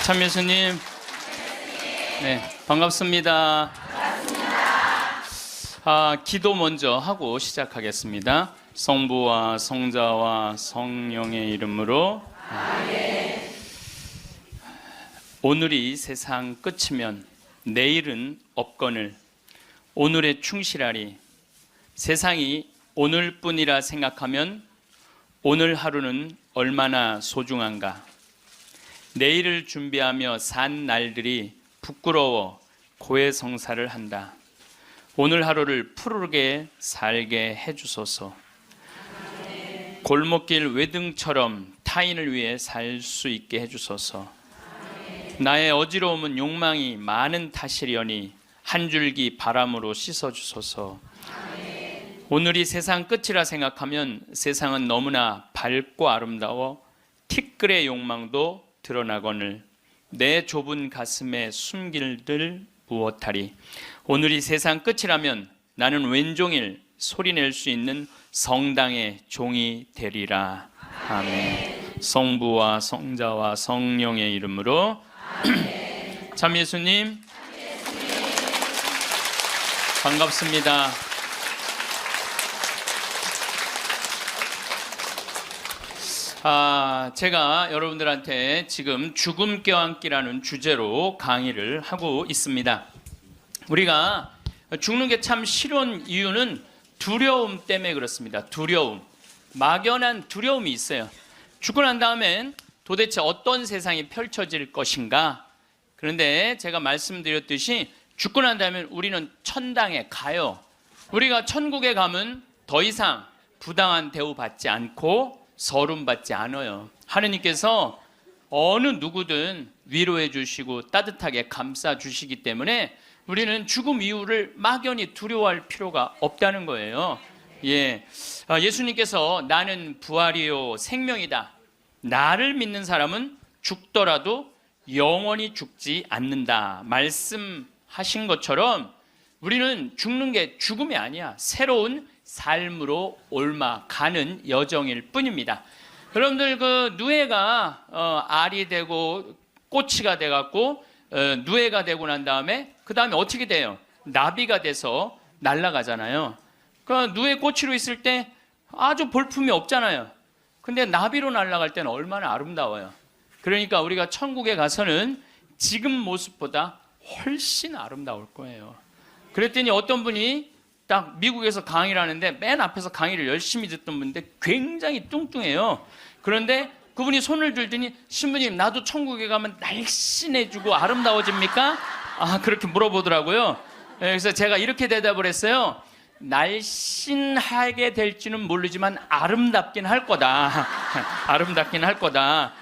참 예수님, 네, 반갑습니다. 기도 먼저 하고 시작하겠습니다. 성부와 성자와 성령의 이름으로 아멘. 오늘이 세상 끝이면 내일은 없거늘 오늘에 충실하리. 세상이 오늘뿐이라 생각하면 오늘 하루는 얼마나 소중한가. 내일을 준비하며 산 날들이 부끄러워 고해성사를 한다. 오늘 하루를 푸르게 살게 해주소서. 골목길 외등처럼 타인을 위해 살 수 있게 해주소서. 나의 어지러움은 욕망이 많은 탓이려니 한 줄기 바람으로 씻어주소서. 오늘이 세상 끝이라 생각하면 세상은 너무나 밝고 아름다워 티끌의 욕망도 드러나거늘 내 좁은 가슴에 숨길들 무엇하리. 오늘이 세상 끝이라면 나는 왼종일 소리낼 수 있는 성당의 종이 되리라. 아멘. 성부와 성자와 성령의 이름으로 아멘. 참 예수님, 반갑습니다. 제가 여러분들한테 지금 죽음 껴안기라는 주제로 강의를 하고 있습니다. 우리가 죽는 게 참 싫은 이유는 두려움 때문에 그렇습니다. 두려움, 막연한 두려움이 있어요. 죽고 난 다음엔 도대체 어떤 세상이 펼쳐질 것인가. 그런데 제가 말씀드렸듯이 죽고 난 다음엔 우리는 천당에 가요. 우리가 천국에 가면 더 이상 부당한 대우 받지 않고 서름받지 않아요. 하느님께서 어느 누구든 위로해 주시고 따뜻하게 감싸 주시기 때문에 우리는 죽음 이후를 막연히 두려워할 필요가 없다는 거예요. 예수님께서 나는 부활이요 생명이다. 나를 믿는 사람은 죽더라도 영원히 죽지 않는다 말씀하신 것처럼 우리는 죽는 게 죽음이 아니야. 새로운 삶으로 옮아가는 여정일 뿐입니다. 여러분들 그 누에가 알이 되고 꼬치가 돼갖고 누에가 되고 난 다음에 그 다음에 어떻게 돼요? 나비가 돼서 날아가잖아요. 그 누에 꼬치로 있을 때 아주 볼품이 없잖아요. 근데 나비로 날아갈 때는 얼마나 아름다워요. 그러니까 우리가 천국에 가서는 지금 모습보다 훨씬 아름다울 거예요. 그랬더니 어떤 분이 딱 미국에서 강의를 하는데 맨 앞에서 강의를 열심히 듣던 분인데 굉장히 뚱뚱해요. 그런데 그분이 손을 들더니 신부님 나도 천국에 가면 날씬해지고 아름다워집니까? 그렇게 물어보더라고요. 그래서 제가 이렇게 대답을 했어요. 날씬하게 될지는 모르지만 아름답긴 할 거다. 아름답긴 할 거다.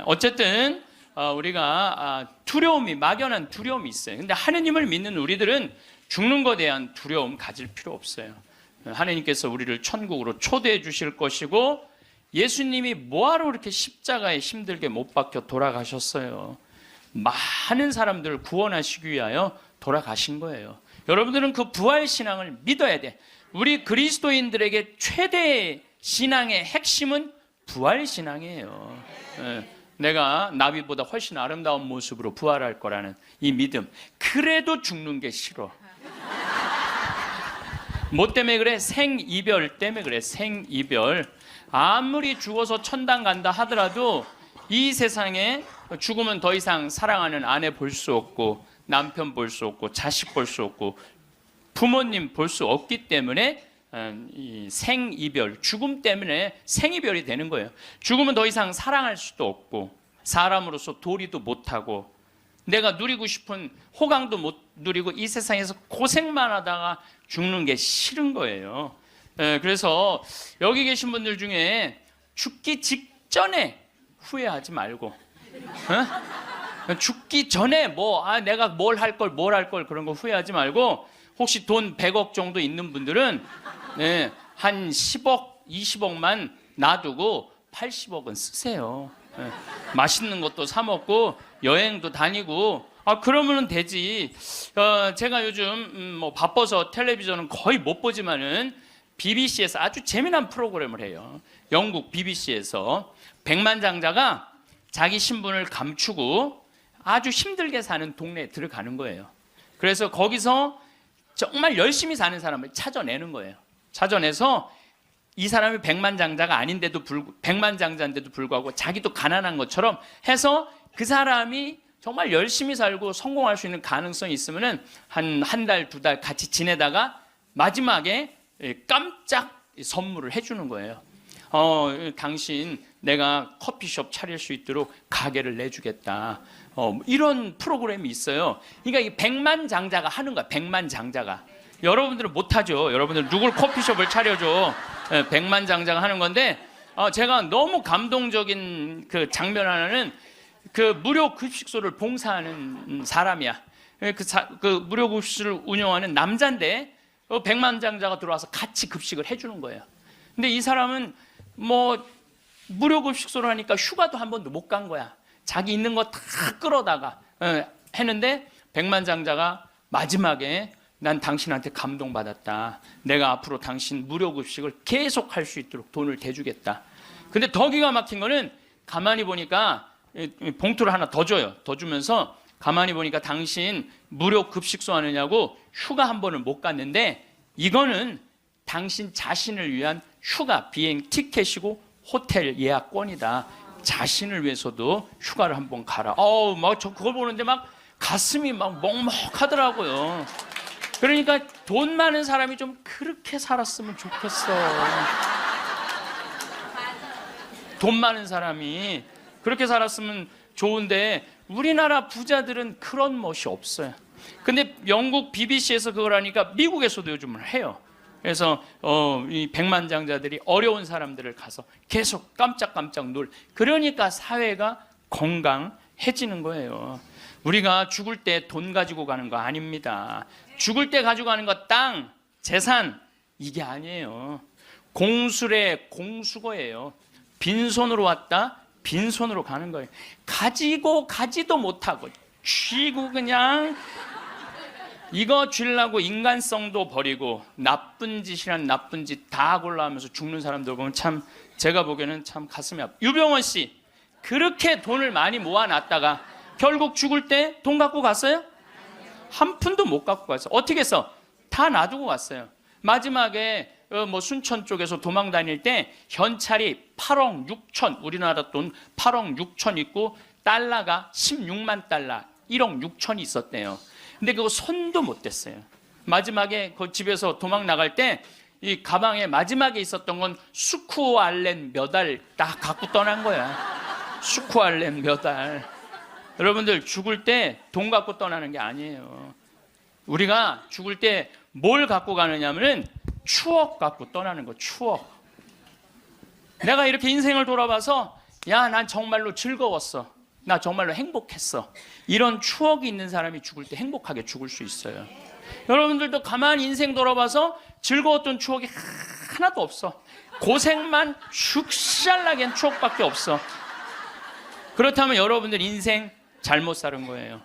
어쨌든 우리가 두려움이 막연한 두려움이 있어요. 근데 하느님을 믿는 우리들은 죽는 것에 대한 두려움 가질 필요 없어요. 하느님께서 우리를 천국으로 초대해 주실 것이고 예수님이 뭐하러 그렇게 십자가에 힘들게 못 박혀 돌아가셨어요. 많은 사람들을 구원하시기 위하여 돌아가신 거예요. 여러분들은 그 부활신앙을 믿어야 돼. 우리 그리스도인들에게 최대의 신앙의 핵심은 부활신앙이에요. 내가 나비보다 훨씬 아름다운 모습으로 부활할 거라는 이 믿음. 그래도 죽는 게 싫어. 뭐 때문에 그래? 생이별 때문에 그래. 생이별. 아무리 죽어서 천당 간다 하더라도 이 세상에 죽으면 더 이상 사랑하는 아내 볼 수 없고 남편 볼 수 없고 자식 볼 수 없고 부모님 볼 수 없기 때문에 이 생이별, 죽음 때문에 생이별이 되는 거예요. 죽으면 더 이상 사랑할 수도 없고 사람으로서 도리도 못하고 내가 누리고 싶은 호강도 못 누리고 이 세상에서 고생만 하다가 죽는 게 싫은 거예요. 그래서 여기 계신 분들 중에 죽기 직전에 후회하지 말고 죽기 전에 내가 뭘 할 걸 그런 거 후회하지 말고 혹시 돈 100억 정도 있는 분들은 한 10억, 20억만 놔두고 80억은 쓰세요. 맛있는 것도 사 먹고 여행도 다니고 그러면 되지. 제가 요즘 바빠서 텔레비전은 거의 못 보지만은 BBC에서 아주 재미난 프로그램을 해요. 영국 BBC에서 백만장자가 자기 신분을 감추고 아주 힘들게 사는 동네에 들어가는 거예요. 그래서 거기서 정말 열심히 사는 사람을 찾아내는 거예요. 찾아내서 이 사람이 백만장자인데도 불구하고 자기도 가난한 것처럼 해서 그 사람이 정말 열심히 살고 성공할 수 있는 가능성이 있으면은 한 달, 두 달 같이 지내다가 마지막에 깜짝 선물을 해주는 거예요. 당신 내가 커피숍 차릴 수 있도록 가게를 내주겠다. 이런 프로그램이 있어요. 그러니까 이 백만장자가 하는 거야. 백만장자가. 여러분들은 못하죠. 여러분들 누굴 커피숍을 차려줘. 백만장자가 하는 건데 제가 너무 감동적인 그 장면 하나는 그 무료 급식소를 봉사하는 사람이야. 그 무료 급식소를 운영하는 남자인데 백만장자가 들어와서 같이 급식을 해주는 거예요. 근데 이 사람은 뭐 무료 급식소를 하니까 휴가도 한 번도 못 간 거야. 자기 있는 거 다 끌어다가 했는데 백만장자가 마지막에 난 당신한테 감동받았다. 내가 앞으로 당신 무료 급식을 계속 할 수 있도록 돈을 대주겠다. 근데 더 기가 막힌 거는 가만히 보니까 봉투를 하나 더 줘요. 더 주면서 가만히 보니까 당신 무료 급식소 하느냐고 휴가 한 번을 못 갔는데 이거는 당신 자신을 위한 휴가 비행 티켓이고 호텔 예약권이다. 자신을 위해서도 휴가를 한번 가라. 막 저 그걸 보는데 막 가슴이 막 먹먹하더라고요. 그러니까 돈 많은 사람이 좀 그렇게 살았으면 좋겠어. 돈 많은 사람이 그렇게 살았으면 좋은데 우리나라 부자들은 그런 멋이 없어요. 근데 영국 BBC에서 그걸 하니까 미국에서도 요즘은 해요. 그래서 이 백만장자들이 어려운 사람들을 가서 계속 깜짝깜짝 그러니까 사회가 건강해지는 거예요. 우리가 죽을 때 돈 가지고 가는 거 아닙니다. 죽을 때 가지고 가는 거 땅, 재산 이게 아니에요. 공술의 공수거예요. 빈손으로 왔다 빈손으로 가는 거예요. 가지도 못하고 쥐고 그냥 이거 쥐려고 인간성도 버리고 나쁜 짓이란 나쁜 짓 다 골라하면서 죽는 사람들 보면 참 제가 보기에는 참 가슴이 아파요. 유병원 씨 그렇게 돈을 많이 모아놨다가 결국 죽을 때 돈 갖고 갔어요? 한 푼도 못 갖고 갔어요. 어떻게 했어? 다 놔두고 갔어요. 마지막에 뭐 순천 쪽에서 도망 다닐 때 현찰이 8억 6천 우리나라 돈 8억 6천 있고 달러가 16만 달러 1억 6천이 있었대요. 근데 그거 손도 못 댔어요. 마지막에 그 집에서 도망 나갈 때 이 가방에 마지막에 있었던 건 수쿠알렌 몇 알 딱 갖고 떠난 거야. 수쿠알렌 몇 알. 여러분들 죽을 때 돈 갖고 떠나는 게 아니에요. 우리가 죽을 때 뭘 갖고 가느냐면은 추억 갖고 떠나는 거. 추억. 내가 이렇게 인생을 돌아봐서 야, 난 정말로 즐거웠어. 나 정말로 행복했어. 이런 추억이 있는 사람이 죽을 때 행복하게 죽을 수 있어요. 여러분들도 가만히 인생 돌아봐서 즐거웠던 추억이 하나도 없어. 고생만 슉샬나게 한 추억밖에 없어. 그렇다면 여러분들 인생 잘못 사는 거예요.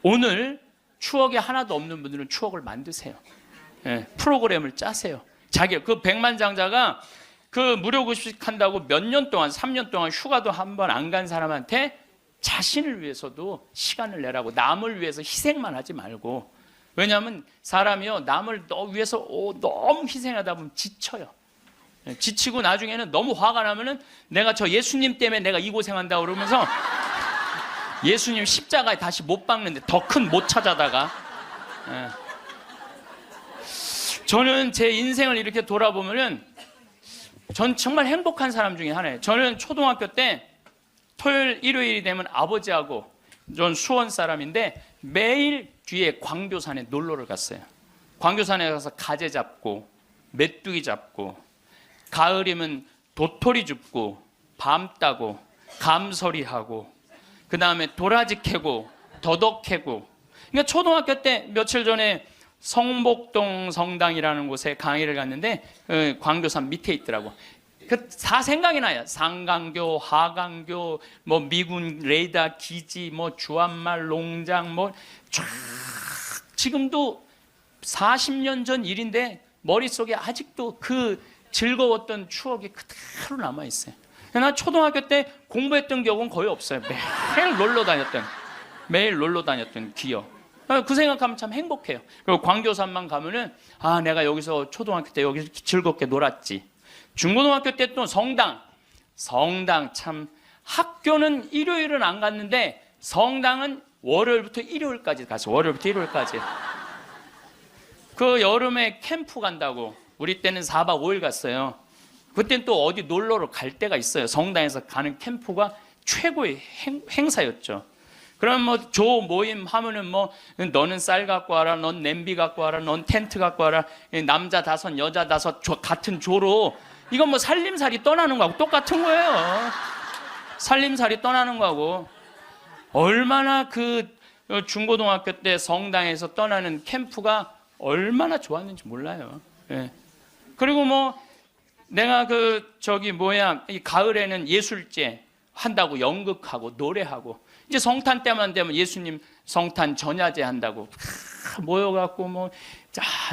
오늘 추억이 하나도 없는 분들은 추억을 만드세요. 프로그램을 짜세요. 그 백만장자가 그 무료 급식 한다고 몇 년 동안 3년 동안 휴가도 한 번 안 간 사람한테 자신을 위해서도 시간을 내라고 남을 위해서 희생만 하지 말고 왜냐하면 사람이요 남을 위해서 너무 희생하다 보면 지쳐요. 지치고 나중에는 너무 화가 나면은 내가 저 예수님 때문에 내가 이 고생한다 그러면서 예수님 십자가에 다시 못 박는데 더 큰 못 찾아다가 저는 제 인생을 이렇게 돌아보면은 전 정말 행복한 사람 중에 하나예요. 저는 초등학교 때 토요일 일요일이 되면 아버지하고 전 수원 사람인데 매일 뒤에 광교산에 놀러를 갔어요. 광교산에 가서 가재 잡고 메뚜기 잡고 가을이면 도토리 줍고 밤 따고 감서리하고 그 다음에 도라지 캐고 더덕 캐고 그러니까 초등학교 때 며칠 전에 성복동 성당이라는 곳에 강의를 갔는데 광교산 밑에 있더라고. 다 생각이 나요. 상강교, 하강교, 뭐 미군 레이더 기지, 뭐 주한말 농장, 뭐 쫙 지금도 40년 전 일인데 머릿속에 아직도 그 즐거웠던 추억이 그대로 남아 있어요. 나 초등학교 때 공부했던 기억은 거의 없어요. 매일 놀러 다녔던 기억. 그 생각하면 참 행복해요. 그리고 광교산만 가면은 내가 여기서 초등학교 때 여기서 즐겁게 놀았지. 중고등학교 때 또 성당 참, 학교는 일요일은 안 갔는데 성당은 월요일부터 일요일까지 갔어요. 월요일부터 일요일까지. 그 여름에 캠프 간다고 우리 때는 4박 5일 갔어요. 그때는 또 어디 놀러를 갈 때가 있어요. 성당에서 가는 캠프가 최고의 행사였죠. 그럼 뭐 조 모임 하면은 뭐 너는 쌀 갖고 와라, 넌 냄비 갖고 와라, 넌 텐트 갖고 와라, 남자 5 여자 5 같은 조로, 이건 뭐 살림살이 떠나는 거하고 똑같은 거예요. 살림살이 떠나는 거하고. 얼마나 그 중고등학교 때 성당에서 떠나는 캠프가 얼마나 좋았는지 몰라요. 예. 그리고 뭐 내가 이 가을에는 예술제 한다고 연극하고 노래하고, 이제 성탄 때만 되면 예수님 성탄 전야제 한다고 모여갖고 뭐,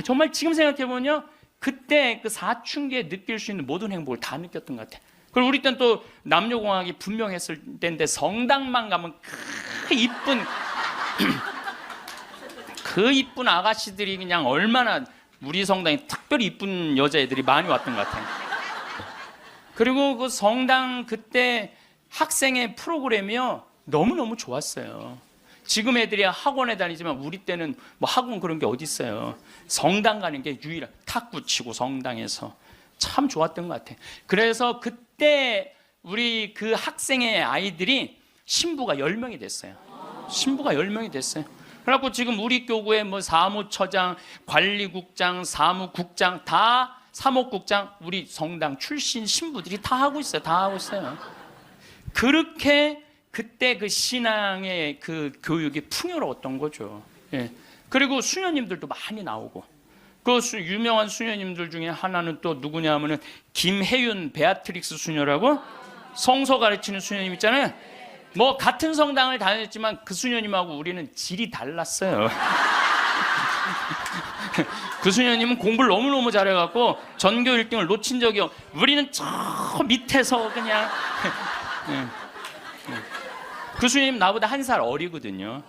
정말 지금 생각해보면 그때 그 사춘기에 느낄 수 있는 모든 행복을 다 느꼈던 것 같아. 그리고 우리 때는 또 남녀공학이 분명했을 때인데 성당만 가면 그 이쁜 아가씨들이 그냥 얼마나, 우리 성당에 특별히 이쁜 여자애들이 많이 왔던 것 같아요. 그리고 그 성당 그때 학생의 프로그램이요 너무너무 좋았어요. 지금 애들이 학원에 다니지만 우리 때는 뭐 학원 그런 게 어디 있어요. 성당 가는 게 유일한, 탁구 치고 성당에서 참 좋았던 것 같아요. 그래서 그때 우리 그 학생의 아이들이 신부가 10명이 됐어요. 신부가 10명이 됐어요. 그래갖고 지금 우리 교구에 뭐 사무처장, 관리국장, 사무국장, 다 사목국장, 우리 성당 출신 신부들이 다 하고 있어요. 다 하고 있어요. 그렇게 그때 그 신앙의 그 교육이 풍요로웠던 거죠. 예. 그리고 수녀님들도 많이 나오고, 그 유명한 수녀님들 중에 하나는 또 누구냐면은 김혜윤 베아트릭스 수녀라고, 성서 가르치는 수녀님 있잖아요. 뭐 같은 성당을 다녔지만 그 수녀님하고 우리는 질이 달랐어요. 그 수녀님은 공부를 너무너무 잘해갖고 전교 1등을 놓친 적이 우리는 저 밑에서 그냥 그 수녀님 나보다 1살 어리거든요.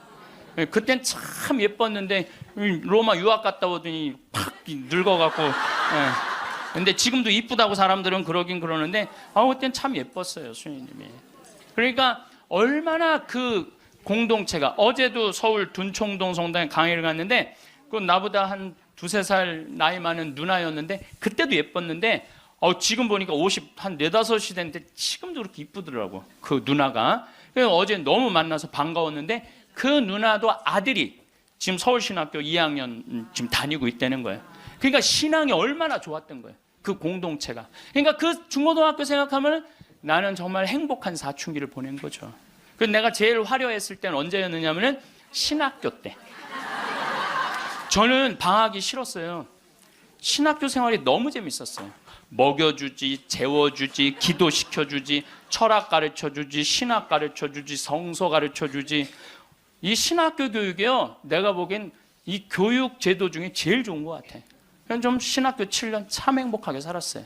그땐 참 예뻤는데 로마 유학 갔다 오더니 팍 늙어갖고. 근데 지금도 이쁘다고 사람들은 그러긴 그러는데 그땐 참 예뻤어요, 수녀님이. 그러니까 얼마나 그 공동체가, 어제도 서울 둔총동 성당에 강의를 갔는데 그 나보다 한 2-3살 나이 많은 누나였는데 그때도 예뻤는데 지금 보니까 50, 한 4-5이 됐는데 지금도 그렇게 이쁘더라고, 그 누나가. 그래서 어제 너무 만나서 반가웠는데 그 누나도 아들이 지금 서울신학교 2학년 지금 다니고 있다는 거예요. 그러니까 신앙이 얼마나 좋았던 거예요, 그 공동체가. 그러니까 그 중고등학교 생각하면 나는 정말 행복한 사춘기를 보낸 거죠. 그래서 내가 제일 화려했을 때는 언제였느냐면은 신학교 때. 저는 방학이 싫었어요. 신학교 생활이 너무 재밌었어요. 먹여주지, 재워주지, 기도시켜주지, 철학 가르쳐주지, 신학 가르쳐주지, 성서 가르쳐주지. 이 신학교 교육이요, 내가 보기엔 이 교육 제도 중에 제일 좋은 것 같아요. 그냥 좀 신학교 7년 참 행복하게 살았어요.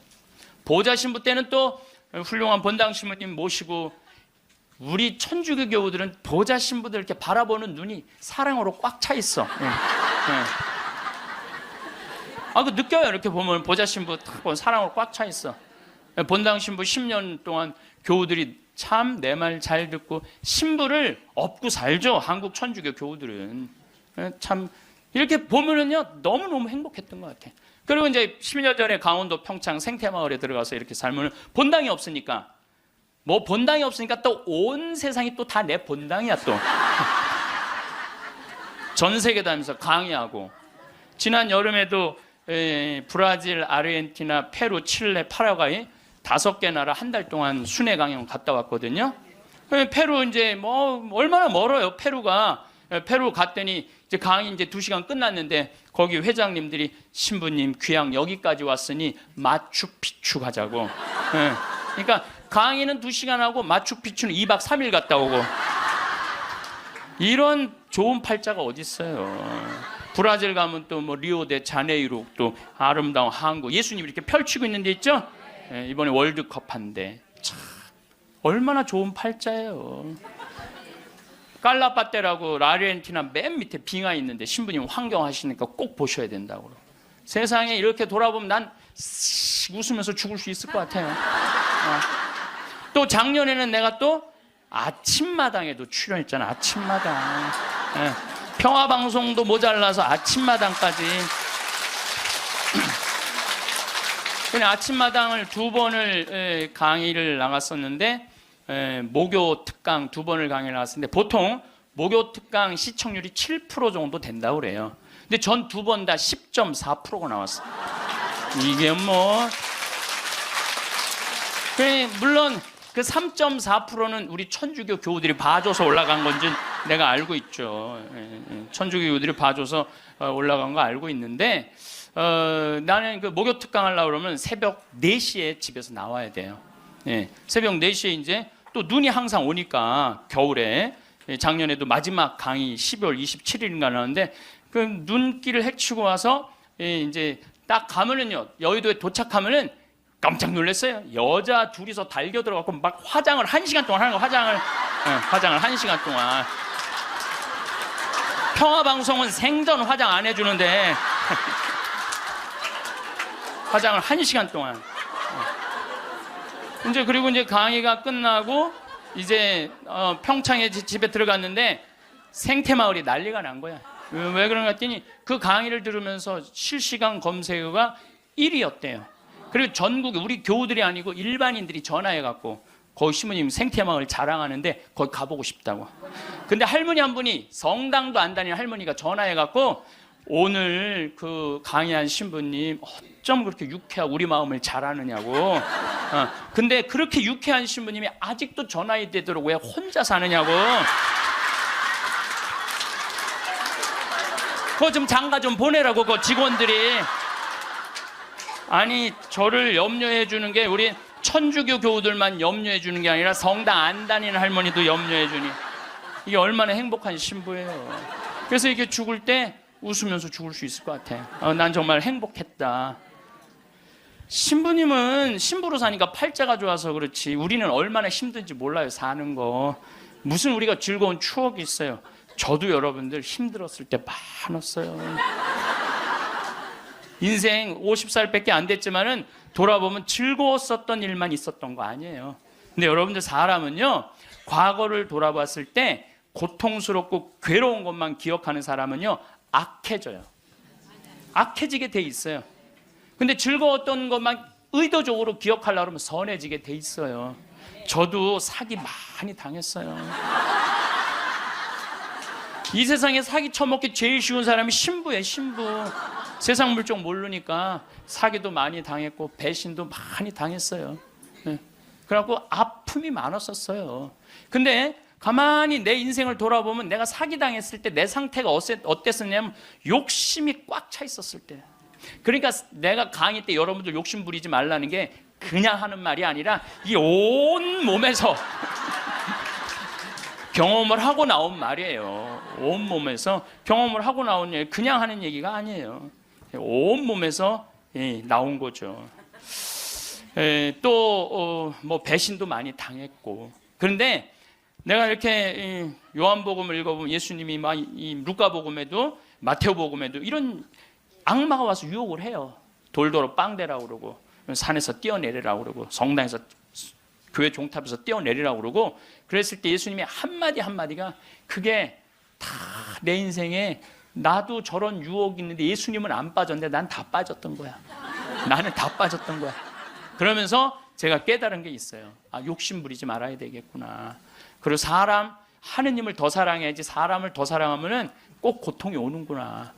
보좌 신부 때는 또 훌륭한 본당 신부님 모시고, 우리 천주교 교우들은 보좌 신부들 이렇게 바라보는 눈이 사랑으로 꽉 차 있어. 그 느껴요. 이렇게 보면 보좌 신부 딱 보면 사랑으로 꽉 차 있어. 본당 신부 10년 동안 교우들이 참 내 말 잘 듣고 신부를 업고 살죠, 한국 천주교 교우들은. 참 이렇게 보면은요 너무너무 행복했던 것 같아. 그리고 이제 10년 전에 강원도 평창 생태마을에 들어가서 이렇게 살면 본당이 없으니까, 뭐 본당이 없으니까 또 온 세상이 또 다 내 본당이야 또. 전 세계 다니면서 강의하고, 지난 여름에도 브라질, 아르헨티나, 페루, 칠레, 파라과이 5개 나라 한 달 동안 순회 강연 갔다 왔거든요. 페루 이제 뭐 얼마나 멀어요, 페루가. 페루 갔더니 이제 강의 이제 2시간 끝났는데 거기 회장님들이 신부님 귀양 여기까지 왔으니 마추픽추 가자고. 그러니까 강의는 2시간 하고 마추픽추는 2박 3일 갔다 오고. 이런 좋은 팔자가 어디 있어요. 브라질 가면 또 뭐 리오데자네이루, 또 아름다운 항구, 예수님이 이렇게 펼치고 있는 데 있죠. 이번에 월드컵 한데 참 얼마나 좋은 팔자예요. 깔라빠떼라고 아르헨티나 맨 밑에 빙하 있는데 신부님 환경하시니까 꼭 보셔야 된다고. 세상에 이렇게 돌아보면 난 웃으면서 죽을 수 있을 것 같아요. 또 작년에는 내가 또 아침마당에도 출연했잖아. 아침마당. 평화방송도 모자라서 아침마당까지. 그냥 아침마당을 2번을 강의를 나갔었는데 목요 특강 2번을 강의를 나갔었는데 보통 목요 특강 시청률이 7% 정도 된다고 그래요. 근데 전 2번 다 10.4%가 나왔어요. 이게 뭐 물론 그 3.4%는 우리 천주교 교우들이 봐줘서 올라간 건지 내가 알고 있죠. 천주교 교우들이 봐줘서 올라간 거 알고 있는데 나는 그 목요 특강 하려고 그러면 새벽 4시에 집에서 나와야 돼요. 새벽 4시에 이제 또 눈이 항상 오니까 겨울에 작년에도 마지막 강의 12월 27일인가 나왔는데 그 눈길을 헤치고 와서 이제 딱 가면은요 여의도에 도착하면은 깜짝 놀랐어요. 여자 둘이서 달겨 들어가고 막 화장을 1시간 동안 하는 거. 화장을 1시간 동안. 평화방송은 생전 화장 안 해주는데 화장을 1시간 동안. 이제 그리고 이제 강의가 끝나고 이제 평창에 집에 들어갔는데 생태마을이 난리가 난 거야. 왜 그런가 했더니 그 강의를 들으면서 실시간 검색어가 1위였대요. 그리고 전국에 우리 교우들이 아니고 일반인들이 전화해갖고 거기 신부님 생태마을 자랑하는데 거기 가보고 싶다고. 근데 할머니 한 분이 성당도 안 다니는 할머니가 전화해갖고 오늘 그 강의한 신부님 어쩜 그렇게 유쾌하고 우리 마음을 잘 아느냐고. 근데 그렇게 유쾌한 신부님이 아직도 전화해 되도록 왜 혼자 사느냐고. 그거 좀 장가 좀 보내라고 그 직원들이. 아니 저를 염려해 주는 게 우리 천주교 교우들만 염려해 주는 게 아니라 성당 안 다니는 할머니도 염려해 주니 이게 얼마나 행복한 신부예요. 그래서 이게 죽을 때 웃으면서 죽을 수 있을 것 같아. 난 정말 행복했다. 신부님은 신부로 사니까 팔자가 좋아서 그렇지 우리는 얼마나 힘든지 몰라요. 사는 거. 무슨 우리가 즐거운 추억이 있어요. 저도 여러분들 힘들었을 때 많았어요. 인생 50살밖에 안 됐지만은 돌아보면 즐거웠었던 일만 있었던 거 아니에요. 근데 여러분들 사람은요 과거를 돌아봤을 때 고통스럽고 괴로운 것만 기억하는 사람은요 악해져요. 악해지게 돼 있어요. 근데 즐거웠던 것만 의도적으로 기억하려고 하면 선해지게 돼 있어요. 저도 사기 많이 당했어요. 이 세상에 사기 쳐먹기 제일 쉬운 사람이 신부예요. 신부. 세상 물정 모르니까 사기도 많이 당했고 배신도 많이 당했어요. 그래갖고 아픔이 많았었어요. 근데 가만히 내 인생을 돌아보면 내가 사기당했을 때 내 상태가 어땠었냐면 욕심이 꽉 차 있었을 때. 그러니까 내가 강의 때 여러분들 욕심 부리지 말라는 게 그냥 하는 말이 아니라 이 온 몸에서 경험을 하고 나온 말이에요. 온 몸에서 경험을 하고 나온 얘기, 그냥 하는 얘기가 아니에요. 온 몸에서 나온 거죠. 또 뭐 배신도 많이 당했고. 그런데 내가 이렇게 요한복음을 읽어보면 예수님이 이 루카복음에도 마테오복음에도 이런 악마가 와서 유혹을 해요. 돌도로 빵대라고 그러고 산에서 뛰어내리라고 그러고 성당에서 교회 종탑에서 뛰어내리라고 그러고 그랬을 때 예수님이 한마디 한마디가 그게 다 내 인생에 나도 저런 유혹이 있는데 예수님은 안 빠졌는데 난 다 빠졌던 거야. 나는 다 빠졌던 거야. 그러면서 제가 깨달은 게 있어요. 아, 욕심 부리지 말아야 되겠구나. 그리고 하느님을 더 사랑해야지 사람을 더 사랑하면은 꼭 고통이 오는구나.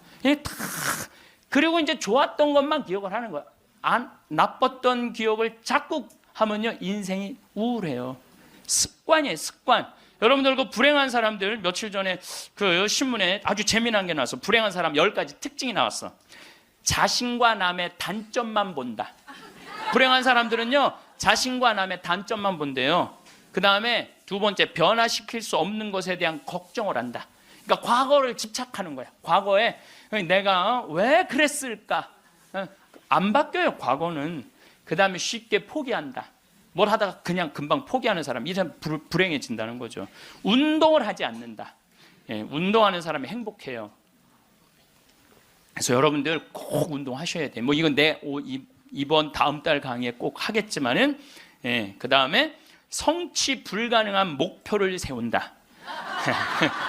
그리고 이제 좋았던 것만 기억을 하는 거야. 나빴던 기억을 자꾸 하면요 인생이 우울해요. 습관이에요, 습관. 여러분들 그 불행한 사람들 며칠 전에 그 신문에 아주 재미난 게 나왔어. 불행한 사람 10가지 특징이 나왔어. 자신과 남의 단점만 본다. 불행한 사람들은요 자신과 남의 단점만 본대요. 그 다음에 2번째 변화시킬 수 없는 것에 대한 걱정을 한다. 그러니까 과거를 집착하는 거야. 과거에 내가 왜 그랬을까? 안 바뀌어요 과거는. 그 다음에 쉽게 포기한다. 뭘 하다가 그냥 금방 포기하는 사람, 이 사람 불행해진다는 거죠. 운동을 하지 않는다. 예, 운동하는 사람이 행복해요. 그래서 여러분들 꼭 운동하셔야 돼. 뭐 이건 이번 다음 달 강의에 꼭 하겠지만은, 예, 그 다음에 성취 불가능한 목표를 세운다.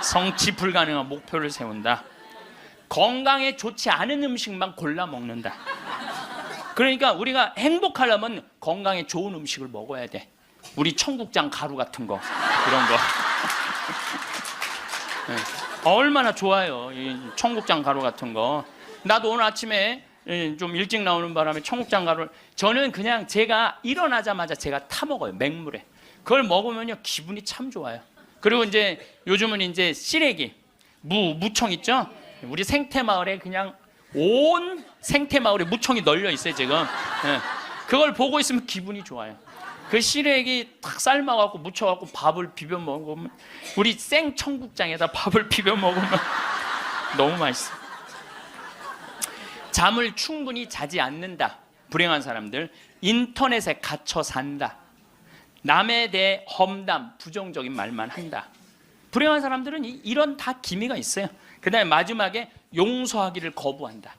성취 불가능한 목표를 세운다. 건강에 좋지 않은 음식만 골라 먹는다. 그러니까 우리가 행복하려면 건강에 좋은 음식을 먹어야 돼. 우리 청국장 가루 같은 거, 이런 거. 네. 얼마나 좋아요, 이 청국장 가루 같은 거. 나도 오늘 아침에 좀 일찍 나오는 바람에 청국장 가루를, 저는 그냥 제가 일어나자마자 제가 타 먹어요, 맹물에. 그걸 먹으면요 기분이 참 좋아요. 그리고 이제 요즘은 이제 시래기, 무청 있죠? 우리 생태마을에 그냥 온 생태마을에 무청이 널려 있어요 지금. 네. 그걸 보고 있으면 기분이 좋아요. 그 시래기 탁 삶아갖고 무쳐갖고 밥을 비벼 먹으면, 우리 생 청국장에다 밥을 비벼 먹으면 너무 맛있어. 잠을 충분히 자지 않는다. 불행한 사람들. 인터넷에 갇혀 산다. 남에 대해 험담, 부정적인 말만 한다. 불행한 사람들은 이런 다 기미가 있어요. 그 다음에 마지막에 용서하기를 거부한다.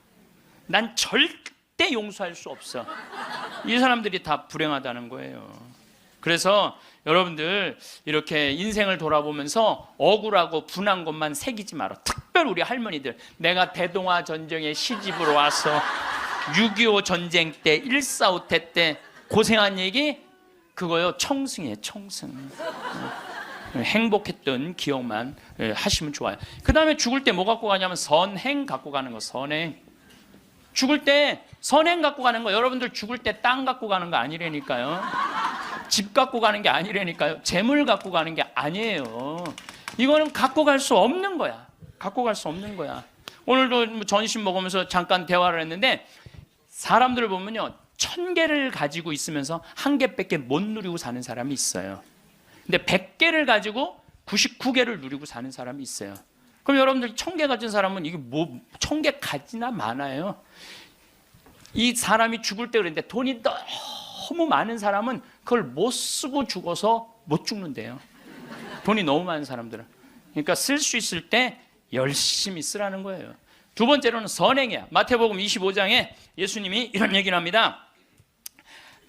난 절대 용서할 수 없어. 이 사람들이 다 불행하다는 거예요. 그래서 여러분들 이렇게 인생을 돌아보면서 억울하고 분한 것만 새기지 마라. 특별히 우리 할머니들, 내가 대동아 전쟁에 시집으로 와서 6.25 전쟁 때 1.4.5태 때 고생한 얘기, 그거요 청승이에요, 청승. 행복했던 기억만 하시면 좋아요. 그 다음에 죽을 때 뭐 갖고 가냐면 선행 갖고 가는 거. 선행. 죽을 때 선행 갖고 가는 거. 여러분들 죽을 때 땅 갖고 가는 거 아니라니까요. 집 갖고 가는 게 아니라니까요. 재물 갖고 가는 게 아니에요. 이거는 갖고 갈 수 없는 거야. 갖고 갈 수 없는 거야. 오늘도 전심 먹으면서 잠깐 대화를 했는데, 사람들을 보면요 1000개를 가지고 있으면서 1개밖에 못 누리고 사는 사람이 있어요. 근데 100개를 가지고 99개를 누리고 사는 사람이 있어요. 그럼 여러분들 1000개 가진 사람은 이게 뭐 1000개 가지나 많아요. 이 사람이 죽을 때 그랬는데, 돈이 너무 많은 사람은 그걸 못 쓰고 죽어서 못 죽는데요. 돈이 너무 많은 사람들은. 그러니까 쓸 수 있을 때 열심히 쓰라는 거예요. 두 번째로는 선행이야. 마태복음 25장에 예수님이 이런 얘기를 합니다.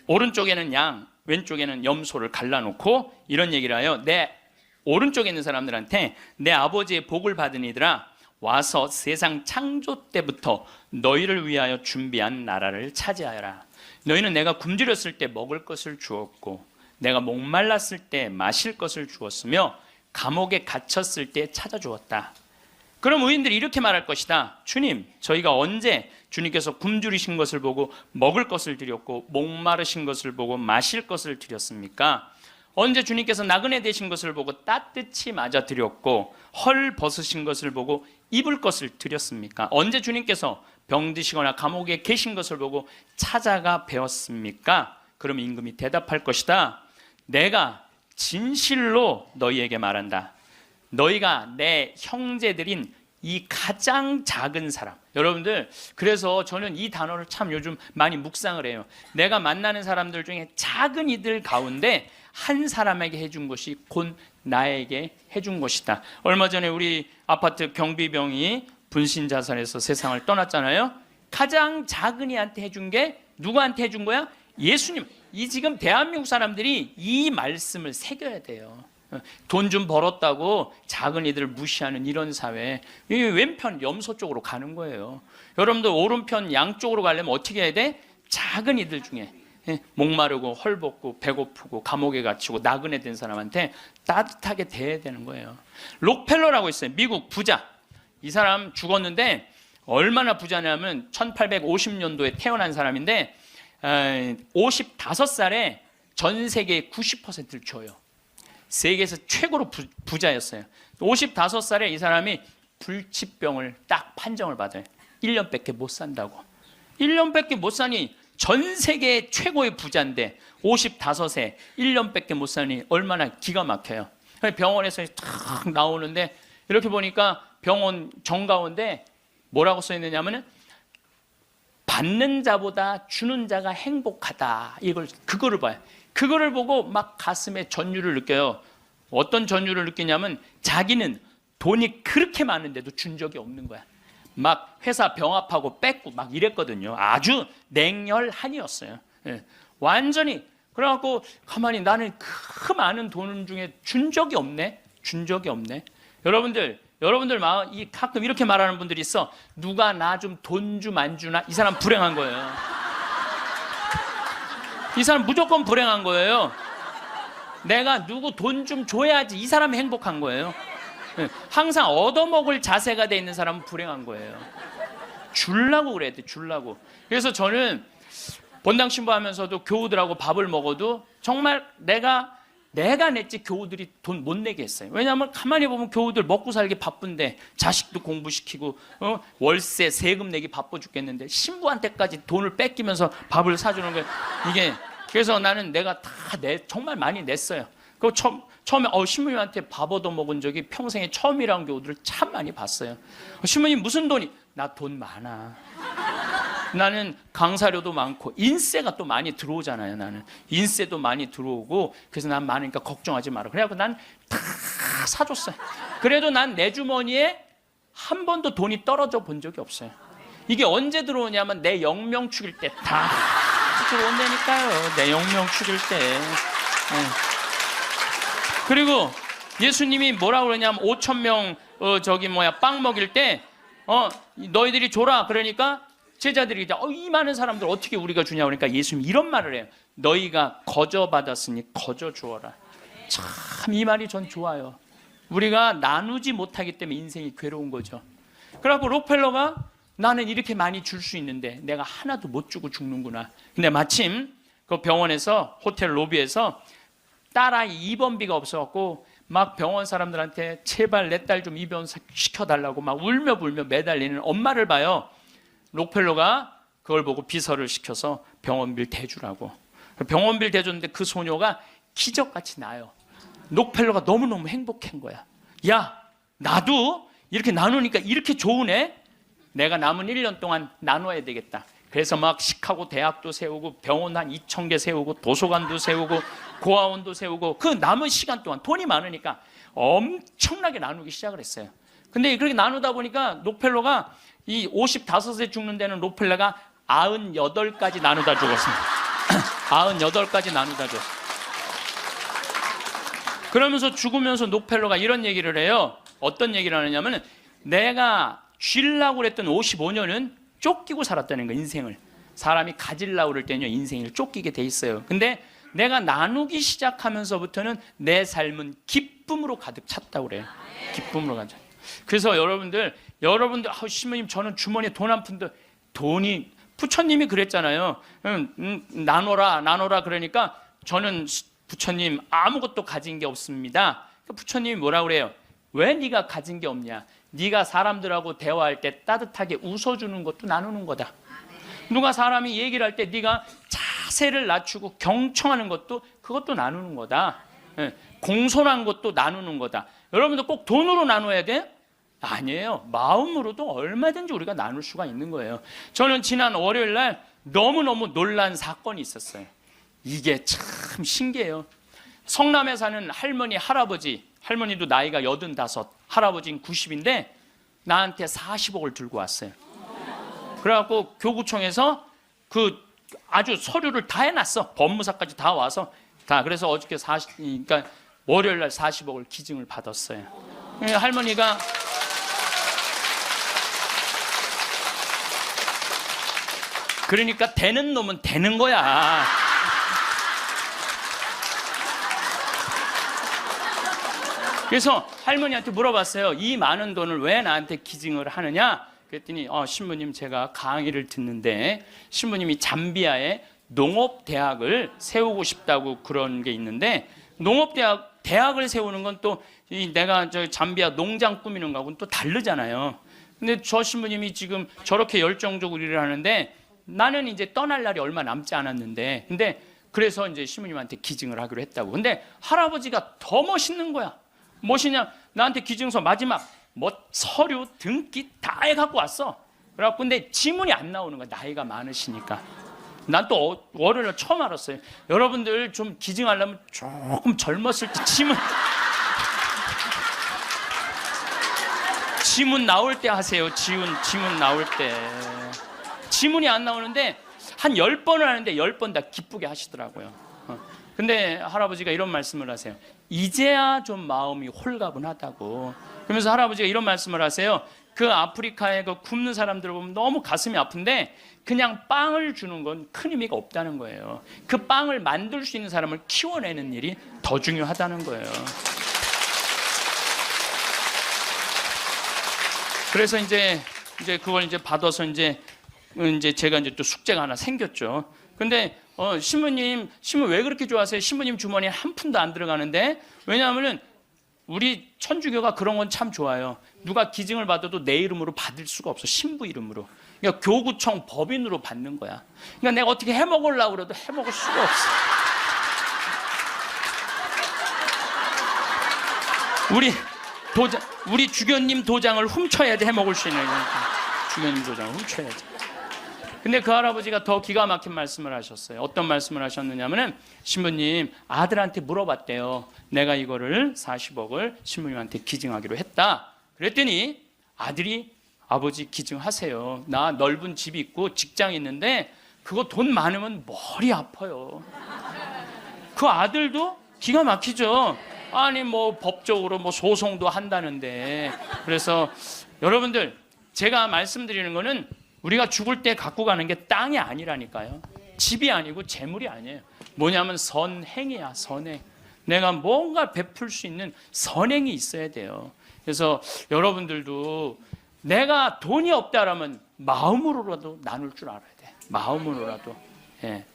오른쪽에는 양, 왼쪽에는 염소를 갈라놓고 이런 얘기를 해요. 내 오른쪽에 있는 사람들한테 내 아버지의 복을 받은 이들아, 와서 세상 창조 때부터 너희를 위하여 준비한 나라를 차지하여라. 너희는 내가 굶주렸을 때 먹을 것을 주었고, 내가 목말랐을 때 마실 것을 주었으며, 감옥에 갇혔을 때 찾아주었다. 그럼 의인들이 이렇게 말할 것이다. 주님, 저희가 언제 주님께서 굶주리신 것을 보고 먹을 것을 드렸고, 목마르신 것을 보고 마실 것을 드렸습니까? 언제 주님께서 나그네 되신 것을 보고 따뜻히 맞아 드렸고, 헐 벗으신 것을 보고 입을 것을 드렸습니까? 언제 주님께서 병드시거나 감옥에 계신 것을 보고 찾아가 배웠습니까? 그럼 임금이 대답할 것이다. 내가 진실로 너희에게 말한다. 너희가 내 형제들인 이 가장 작은 사람. 여러분들, 그래서 저는 이 단어를 참 요즘 많이 묵상을 해요. 내가 만나는 사람들 중에 작은 이들 가운데 한 사람에게 해준 것이 곧 나에게 해준 것이다. 얼마 전에 우리 아파트 경비병이 분신자살해서 세상을 떠났잖아요. 가장 작은 이한테 해준 게 누구한테 해준 거야? 예수님. 이 지금 대한민국 사람들이 이 말씀을 새겨야 돼요. 돈 좀 벌었다고 작은 이들을 무시하는 이런 사회, 이 왼편 염소 쪽으로 가는 거예요. 여러분들 오른편 양쪽으로 가려면 어떻게 해야 돼? 작은 이들 중에 목마르고 헐벗고 배고프고 감옥에 갇히고 나그네 된 사람한테 따뜻하게 대해야 되는 거예요. 록펠러라고 있어요. 미국 부자. 이 사람 죽었는데 얼마나 부자냐면 1850년도에 태어난 사람인데 55살에 전 세계의 90%를 줘요. 세계에서 최고로 부자였어요. 55살에 이 사람이 불치병을 딱 판정을 받아요. 1년밖에 못 산다고. 1년밖에 못 사니 전 세계 최고의 부자인데 55세 1년밖에 못 사니 얼마나 기가 막혀요. 병원에서 탁 나오는데 이렇게 보니까 병원 정가운데 뭐라고 써 있느냐면은 받는 자보다 주는 자가 행복하다. 그거를 봐요. 그거를 보고 막 가슴에 전율을 느껴요. 어떤 전율을 느끼냐면 자기는 돈이 그렇게 많은데도 준 적이 없는 거야. 막 회사 병합하고 뺏고 막 이랬거든요. 아주 냉혈한이었어요. 예. 완전히. 그래갖고 가만히 나는 그 많은 돈 중에 준 적이 없네. 준 적이 없네. 여러분들 마음 이 가끔 이렇게 말하는 분들이 있어. 누가 나 좀 돈 좀 안 주나? 이 사람 불행한 거예요. 이 사람 무조건 불행한 거예요. 내가 누구 돈 좀 줘야지 이 사람이 행복한 거예요. 항상 얻어먹을 자세가 돼 있는 사람은 불행한 거예요. 주려고 그래야 돼. 주려고. 그래서 저는 본당 신부하면서도 교우들하고 밥을 먹어도 정말 내가 냈지 교우들이 돈 못 내게 했어요. 왜냐하면 가만히 보면 교우들 먹고 살기 바쁜데 자식도 공부시키고 월세 세금 내기 바빠 죽겠는데 신부한테까지 돈을 뺏기면서 밥을 사주는 거예요. 이게 그래서 나는 내가 다 정말 많이 냈어요. 그 처음에 신부님한테 밥 얻어 먹은 적이 평생에 처음이라는 교우들을 참 많이 봤어요. 신부님 무슨 돈이? 나 돈 많아. 나는 강사료도 많고 인세가 또 많이 들어오잖아요. 나는 인세도 많이 들어오고 그래서 난 많으니까 걱정하지 마라. 그래갖고 난 다 사줬어요. 그래도 난 내 주머니에 한 번도 돈이 떨어져 본 적이 없어요. 이게 언제 들어오냐면 내 영명 축일 때 다 들어온다니까요. 내 영명 축일 때. 그리고 예수님이 뭐라 그러냐면 5,000명 빵 먹일 때 너희들이 줘라. 그러니까 제자들이 이 많은 사람들 어떻게 우리가 주냐 그러니까 예수님이 이런 말을 해요. 너희가 거저 받았으니 거저 주어라. 참 이 말이 전 좋아요. 우리가 나누지 못하기 때문에 인생이 괴로운 거죠. 그래갖고 록펠러가 나는 이렇게 많이 줄 수 있는데 내가 하나도 못 주고 죽는구나. 근데 마침 그 병원에서 호텔 로비에서 딸아이 입원비가 없어갖고 막 병원 사람들한테 제발 내 딸 좀 입원 시켜달라고 막 울며 불며 매달리는 엄마를 봐요. 록펠러가 그걸 보고 비서를 시켜서 병원비를 대주라고. 병원비를 대줬는데 그 소녀가 기적같이 나요. 록펠러가 너무너무 행복한 거야. 야, 나도 이렇게 나누니까 이렇게 좋으네. 내가 남은 1년 동안 나눠야 되겠다. 그래서 막 시카고 대학도 세우고 병원 한 2,000개 세우고 도서관도 세우고 고아원도 세우고 그 남은 시간 동안 돈이 많으니까 엄청나게 나누기 시작을 했어요. 근데 그렇게 나누다 보니까 록펠러가 이 55세 죽는 데는 록펠러가 98까지 나누다 죽었습니다. 98까지 나누다 죽었어요. 그러면서 죽으면서 록펠러가 이런 얘기를 해요. 어떤 얘기를 하느냐면 내가 쥐려고 그랬던 55년은 쫓기고 살았다는 거예요. 인생을. 사람이 가지려고 그럴 때는요 인생을 쫓기게 돼 있어요. 근데 내가 나누기 시작하면서부터는 내 삶은 기쁨으로 가득 찼다고 그래요. 기쁨으로 가득. 그래서 여러분들 신부님 저는 주머니에 돈 한 푼도 돈이 부처님이 그랬잖아요. 나눠라 그러니까 저는 부처님 아무것도 가진 게 없습니다. 부처님이 뭐라 그래요? 왜 네가 가진 게 없냐? 네가 사람들하고 대화할 때 따뜻하게 웃어주는 것도 나누는 거다. 누가 사람이 얘기를 할 때 네가 자세를 낮추고 경청하는 것도 그것도 나누는 거다. 공손한 것도 나누는 거다. 여러분들 꼭 돈으로 나눠야 돼? 아니에요. 마음으로도 얼마든지 우리가 나눌 수가 있는 거예요. 저는 지난 월요일 날 너무너무 놀란 사건이 있었어요. 이게 참 신기해요. 성남에 사는 할머니도 나이가 85, 할아버지는 90인데 나한테 40억을 들고 왔어요. 그래갖고 교구청에서 그 아주 서류를 다 해놨어. 법무사까지 다 와서 그래서 어저께 그러니까 월요일 날 40억을 기증을 받았어요. 할머니가 그러니까 되는 놈은 되는 거야. 그래서 할머니한테 물어봤어요. 이 많은 돈을 왜 나한테 기증을 하느냐? 그랬더니 신부님 제가 강의를 듣는데 신부님이 잠비아에 농업대학을 세우고 싶다고 그런 게 있는데 대학을 세우는 건 또 내가 잠비아 농장 꾸미는 거하고는 또 다르잖아요. 근데 저 신부님이 지금 저렇게 열정적으로 일을 하는데 나는 이제 떠날 날이 얼마 남지 않았는데 근데 그래서 이제 신부님한테 기증을 하기로 했다고. 근데 할아버지가 더 멋있는 거야. 무엇이냐? 나한테 기증서 마지막 서류 등기 다 해갖고 왔어. 그래갖고 근데 지문이 안 나오는 거야. 나이가 많으시니까. 난 또 월요일날 처음 알았어요. 여러분들 좀 기증하려면 조금 젊었을 때 지문 나올 때 하세요. 지문 나올 때. 지문이 안 나오는데 한 10번을 하는데 10번 다 기쁘게 하시더라고요. 근데 할아버지가 이런 말씀을 하세요. 이제야 좀 마음이 홀가분하다고. 그러면서 할아버지가 이런 말씀을 하세요. 그 아프리카에 그 굶는 사람들을 보면 너무 가슴이 아픈데 그냥 빵을 주는 건 큰 의미가 없다는 거예요. 그 빵을 만들 수 있는 사람을 키워내는 일이 더 중요하다는 거예요. 그래서 이제 그걸 이제 받아서 이제 제가 이제 또 숙제가 하나 생겼죠. 근데 신부님 왜 그렇게 좋아하세요? 신부님 주머니에 한 푼도 안 들어가는데. 왜냐하면은 우리 천주교가 그런 건 참 좋아요. 누가 기증을 받아도 내 이름으로 받을 수가 없어. 신부 이름으로. 그러니까 교구청 법인으로 받는 거야. 그러니까 내가 어떻게 해먹으려고 그래도 해먹을 수가 없어. 우리 주교님 도장을 훔쳐야지 해먹을 수 있는 거니까. 주교님 도장을 훔쳐야지. 근데 그 할아버지가 더 기가 막힌 말씀을 하셨어요. 어떤 말씀을 하셨느냐면은 신부님 아들한테 물어봤대요. 내가 이거를 40억을 신부님한테 기증하기로 했다. 그랬더니 아들이 아버지 기증하세요. 나 넓은 집이 있고 직장이 있는데 그거 돈 많으면 머리 아파요. 그 아들도 기가 막히죠. 아니 뭐 법적으로 뭐 소송도 한다는데. 그래서 여러분들 제가 말씀드리는 거는 우리가 죽을 때 갖고 가는 게 땅이 아니라니까요. 집이 아니고 재물이 아니에요. 뭐냐면 선행이야. 선행. 내가 뭔가 베풀 수 있는 선행이 있어야 돼요. 그래서 여러분들도 내가 돈이 없다라면 마음으로라도 나눌 줄 알아야 돼. 마음으로라도. 예.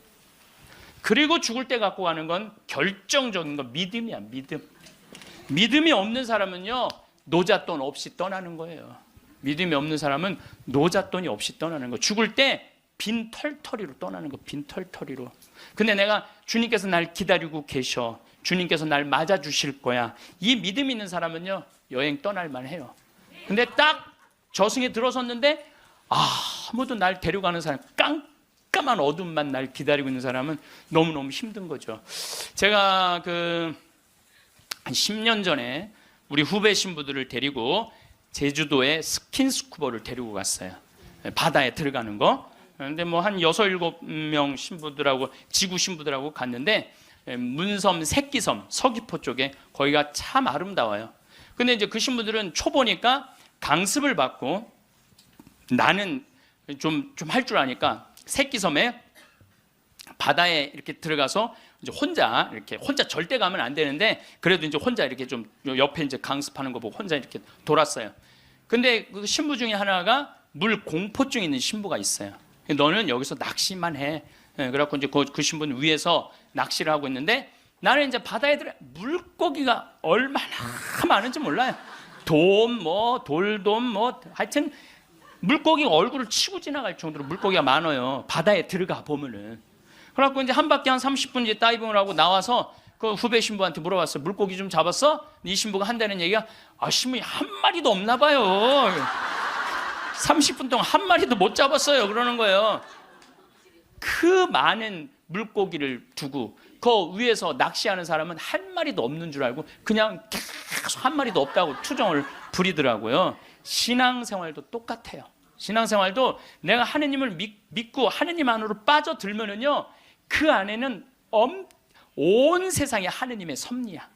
그리고 죽을 때 갖고 가는 건 결정적인 건 믿음이야. 믿음이 없는 사람은요 노잣돈 없이 떠나는 거예요. 믿음이 없는 사람은 노잣돈이 없이 떠나는 거. 죽을 때 빈털터리로 떠나는 거. 빈털터리로. 근데 내가 주님께서 날 기다리고 계셔. 주님께서 날 맞아주실 거야. 이 믿음 있는 사람은요 여행 떠날만 해요. 근데 딱 저승에 들어섰는데 아무도 날 데려가는 사람, 깜깜한 어둠만 날 기다리고 있는 사람은 너무너무 힘든 거죠. 제가 한 10년 전에 우리 후배 신부들을 데리고 제주도에 스킨스쿠버를 데리고 갔어요. 바다에 들어가는 거. 근데 뭐 한 6, 7명 신부들하고 지구 신부들하고 갔는데 문섬, 새끼섬, 서귀포 쪽에 거기가 참 아름다워요. 근데 이제 그 신부들은 초보니까 강습을 받고 나는 좀 할 줄 아니까 새끼섬에 바다에 이렇게 들어가서 이제 혼자 절대 가면 안 되는데 그래도 이제 혼자 이렇게 좀 옆에 이제 강습하는 거 보고 혼자 이렇게 돌았어요. 근데 그 신부 중에 하나가 물 공포증 있는 신부가 있어요. 너는 여기서 낚시만 해. 그래갖고 이제 그 신부는 위에서 낚시를 하고 있는데 나는 이제 바다에 들어 물고기가 얼마나 많은지 몰라요. 돌돔 하여튼 물고기가 얼굴을 치고 지나갈 정도로 물고기가 많아요. 바다에 들어가 보면은. 그래갖고 이제 한 바퀴 한 30분 이제 다이빙을 하고 나와서 그 후배 신부한테 물어봤어요. 물고기 좀 잡았어? 이 신부가 한다는 얘기가 신부님 한 마리도 없나 봐요. 30분 동안 한 마리도 못 잡았어요. 그러는 거예요. 그 많은 물고기를 두고 그 위에서 낚시하는 사람은 한 마리도 없는 줄 알고 그냥 계속 한 마리도 없다고 투정을 부리더라고요. 신앙생활도 똑같아요. 신앙생활도 내가 하느님을 믿고 하느님 안으로 빠져들면은요 그 안에는 온 세상이 하느님의 섭리야.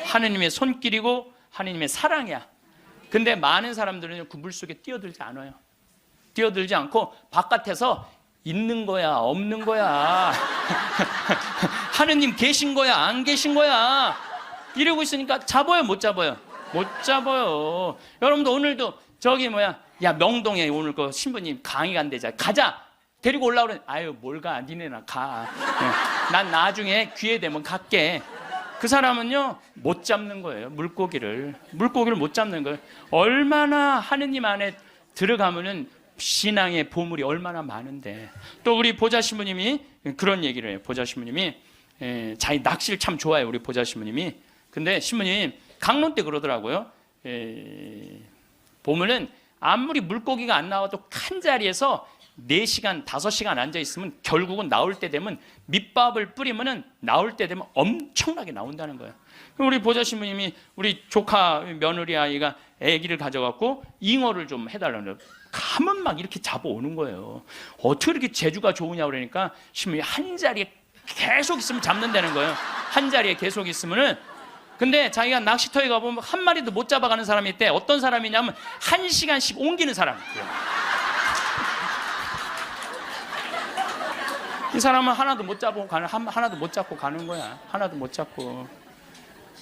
하느님의 손길이고 하느님의 사랑이야. 근데 많은 사람들은 그 물속에 뛰어들지 않아요. 뛰어들지 않고 바깥에서 있는 거야 없는 거야 하느님 계신 거야 안 계신 거야 이러고 있으니까 잡아요 못 잡아요? 못 잡아요. 여러분들 오늘도 야 명동에 오늘 그 신부님 강의 간대자 가자 데리고 올라오래 아유 뭘 가 니네나 가. 난 나중에 기회 되면 갈게. 그 사람은요 못 잡는 거예요. 물고기를 못 잡는 거예요. 얼마나 하느님 안에 들어가면은 신앙의 보물이 얼마나 많은데. 또 우리 보좌 신부님이 그런 얘기를 해요. 보좌 신부님이 자기 낚시를 참 좋아해요. 우리 보좌 신부님이. 근데 신부님 강론 때 그러더라고요. 보면은 아무리 물고기가 안 나와도 한 자리에서 4시간, 5시간 앉아있으면 결국은 나올 때 되면 밑밥을 뿌리면은 나올 때 되면 엄청나게 나온다는 거예요. 우리 보좌 신부님이 우리 조카 며느리 아이가 아기를 가져갖고 잉어를 좀 해달라는 거예요. 가면 막 이렇게 잡아오는 거예요. 어떻게 이렇게 재주가 좋으냐 그러니까 신부님이 한 자리에 계속 있으면 잡는다는 거예요. 한 자리에 계속 있으면은. 근데 자기가 낚시터에 가보면 한 마리도 못 잡아가는 사람이 있대. 어떤 사람이냐면 1시간씩 옮기는 사람이에요. 이 사람은 하나도 못 잡고 가는 거야. 하나도 못 잡고.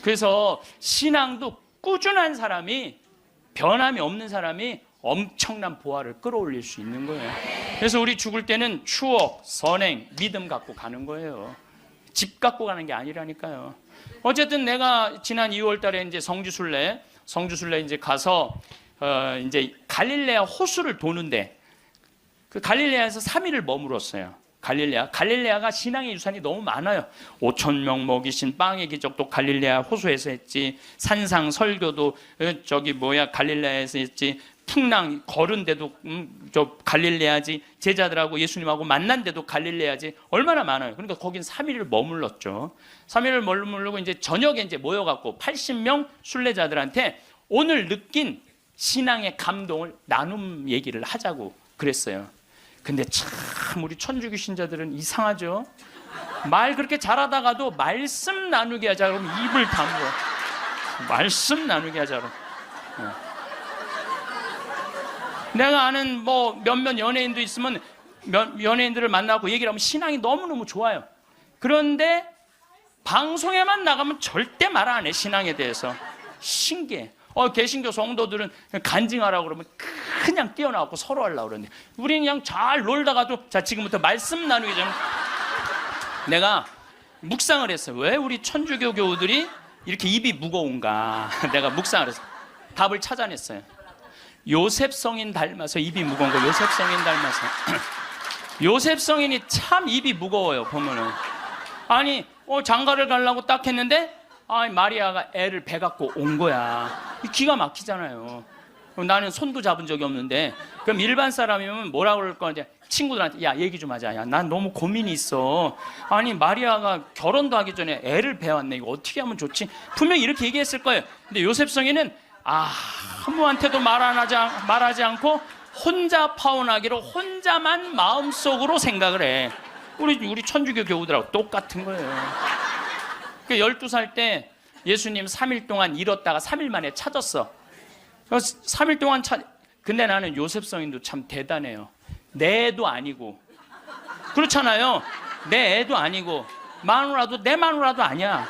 그래서 신앙도 꾸준한 사람이, 변함이 없는 사람이 엄청난 보화를 끌어올릴 수 있는 거예요. 그래서 우리 죽을 때는 추억, 선행, 믿음 갖고 가는 거예요. 집 갖고 가는 게 아니라니까요. 어쨌든 내가 지난 2월 달에 이제 성주순례 이제 가서 이제 갈릴레아 호수를 도는데, 그 갈릴레아에서 3일을 머물었어요. 갈릴레아가 신앙의 유산이 너무 많아요. 5,000명 먹이신 빵의 기적도 갈릴레아 호수에서 했지. 산상 설교도 갈릴레아에서 했지. 풍랑 걸은 데도 저 갈릴레아지. 제자들하고 예수님하고 만난 데도 갈릴레아지. 얼마나 많아요. 그러니까 거긴 3일을 머물렀죠. 3일을 머물고 이제 저녁에 이제 모여갖고 80명 순례자들한테 오늘 느낀 신앙의 감동을 나눔 얘기를 하자고 그랬어요. 근데 참 우리 천주교 신자들은 이상하죠. 말 그렇게 잘하다가도 말씀 나누게 하자 그러면 입을 다물어. 말씀 나누게 하자 그러면. 내가 아는 뭐 몇몇 연예인도 있으면 연예인들을 만나고 얘기를 하면 신앙이 너무너무 좋아요. 그런데 방송에만 나가면 절대 말 안 해. 신앙에 대해서. 신기해. 개신교 성도들은 간증하라고 그러면 그냥 뛰어나고 서로 하려고 그러는데 우리는 그냥 잘 놀다가도 자 지금부터 말씀 나누기 전에 내가 묵상을 했어요. 왜 우리 천주교 교우들이 이렇게 입이 무거운가. 내가 묵상을 했어요. 답을 찾아냈어요. 요셉 성인 닮아서 입이 무거운 거. 요셉 성인 닮아서. 요셉 성인이 참 입이 무거워요. 보면은 아니 장가를 가려고 딱 했는데 마리아가 애를 배 갖고 온 거야. 기가 막히잖아요. 나는 손도 잡은 적이 없는데 그럼 일반 사람이면 뭐라 그럴 거냐. 친구들한테 야 얘기 좀 하자. 야, 난 너무 고민이 있어. 아니 마리아가 결혼도 하기 전에 애를 배웠네. 이거 어떻게 하면 좋지? 분명히 이렇게 얘기했을 거예요. 근데 요셉 성인은 아무한테도 말하지 않고 혼자 파혼하기로 혼자만 마음속으로 생각을 해. 우리 천주교 교우들하고 똑같은 거예요. 12살 때 예수님 3일 동안 잃었다가 3일 만에 찾았어. 3일 동안 근데 나는 요셉 성인도 참 대단해요. 내 애도 아니고 그렇잖아요. 내 애도 아니고 마누라도 내 마누라도 아니야.